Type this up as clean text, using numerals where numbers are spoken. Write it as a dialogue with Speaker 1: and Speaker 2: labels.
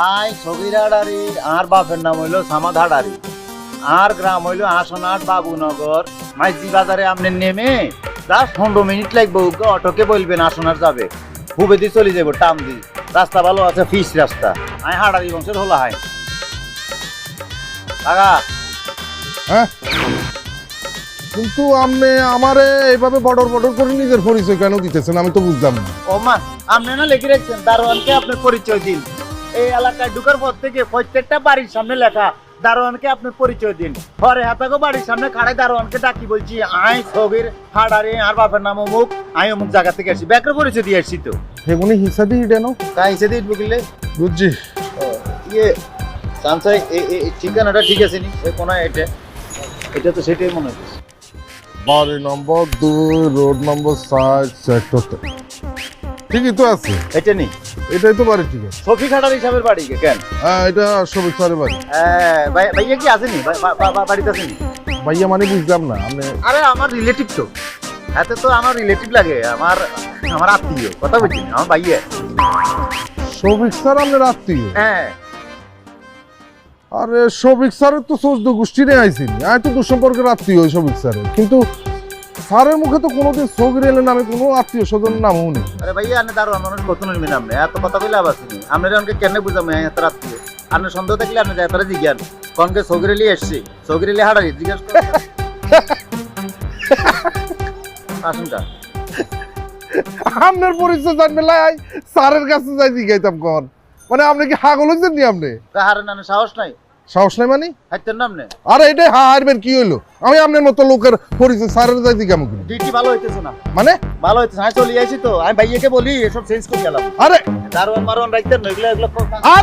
Speaker 1: I সগিরাডারি আর বাপের নাম হইলো সামাধাডারি আর গ্রাম হইলো আসনাট বাবুনগর মাইজি বাজারে আপনি নেমে জাস্ট 15 মিনিট লাগবে অটোকে বলবেন আসনার যাবে হুবে দিয়ে চলে যাবো টাম দি রাস্তা ভালো আছে ফিস রাস্তা আই হাডারি বংশের হলো হাই কাকা
Speaker 2: হ্যাঁ কিন্তু আপনি আমারে এইভাবে বর্ডর বর্ডর করে নিজের পরিচয় কেন দিতেছেন আমি তো বুঝলাম না।
Speaker 1: ও মা আপনি না লিখে রাখছেন দারোয়ানকে আপনার পরিচয় দিন এই এলাকায় ঢুকার পর থেকে প্রত্যেকটা বাড়ির সামনে লেখা দারোয়ানকে আপনার পরিচয় দিন ঘরে হাতাগো বাড়ির সামনে খাড়াই দারোয়ানকে ডাকি বলছি আই সগির হাডারি আর বাপের নাম অমুক আমি অমুক জায়গা থেকে আসি ব্যাকের পরিচয় দিয়ে আসছি তো
Speaker 2: হেগুনি হিসাবে ইডেনো
Speaker 1: তাই হিসেবে দিয়ে বুঝলে
Speaker 2: বুঝছি।
Speaker 1: ইয়ে সামসাই এই ঠিকানাটা ঠিক আছে নি এই কোনা এটা তো সেটাই মনে হচ্ছে
Speaker 2: বাড়ি নম্বর 2 রোড নম্বর 7 সেক্টর ঠিকই তো আছে
Speaker 1: এটা নি
Speaker 2: এটাই তো বাড়ি ঠিক আছে।
Speaker 1: সফি খাটার হিসাবের বাড়ি কেন
Speaker 2: হ্যাঁ এটা সবিক স্যারের বাড়ি।
Speaker 1: হ্যাঁ ভাইয়া কি আসেনি বাড়িতে আসেনি
Speaker 2: ভাইয়া মানে বুঝলাম না আপনি
Speaker 1: আরে আমার রিলেটিভ তো হাতে তো আমার রিলেটিভ লাগে আমার আত্মীয় কথা বলছি না আমার ভাইয়া
Speaker 2: সবিক স্যার আপনার আত্মীয়?
Speaker 1: হ্যাঁ
Speaker 2: আরে সবিক স্যারের তো চোদ্দ গোষ্ঠী নিয়ে আইসিনি আমি তো দুঃসম্পর্কের আত্মীয় ওই সবিক স্যারের কিন্তু স্যারের মুখে তো কোনোদিন সগির এলেন আমি কোনো আত্মীয় স্বজনের নামও নেই।
Speaker 1: আরে ভাইয়া আপনি দারোয়ান মানুষ কত নিবেন আপনি এত কথা বলে আবার শুনি আপনারা আমাকে কেন বুঝাম এত আত্মীয় আপনি সন্দেহ থাকলে আপনি যায় তারা জিজ্ঞান কনকে সগিরেলি এসছি সগিরেলি হাডারি জিজ্ঞাস করেন আসুন কা
Speaker 2: আপনার পরিচয় জানবে লাই স্যারের কাছে যাই জিজ্ঞাইতাম কন মানে আপনি কি হাগল হয়েছেন নি আপনি?
Speaker 1: কাহারে না সাহস নাই
Speaker 2: সাহস নাই মানে
Speaker 1: হাইতেন না আপনি
Speaker 2: আরে এটাই হারবেন কি হইলো আমি আপনার মতো লোকের পরিচয় স্যারের যাই দিকে আমাকে
Speaker 1: ডিউটি ভালো হইতেছে না
Speaker 2: মানে
Speaker 1: ভালো হইতেছে আমি চলে আইছি তো আমি ভাইয়াকে বলি এসব চেঞ্জ করে গেলাম
Speaker 2: আরে
Speaker 1: দারোয়ান মারোয়ান রাখতেন না এগুলো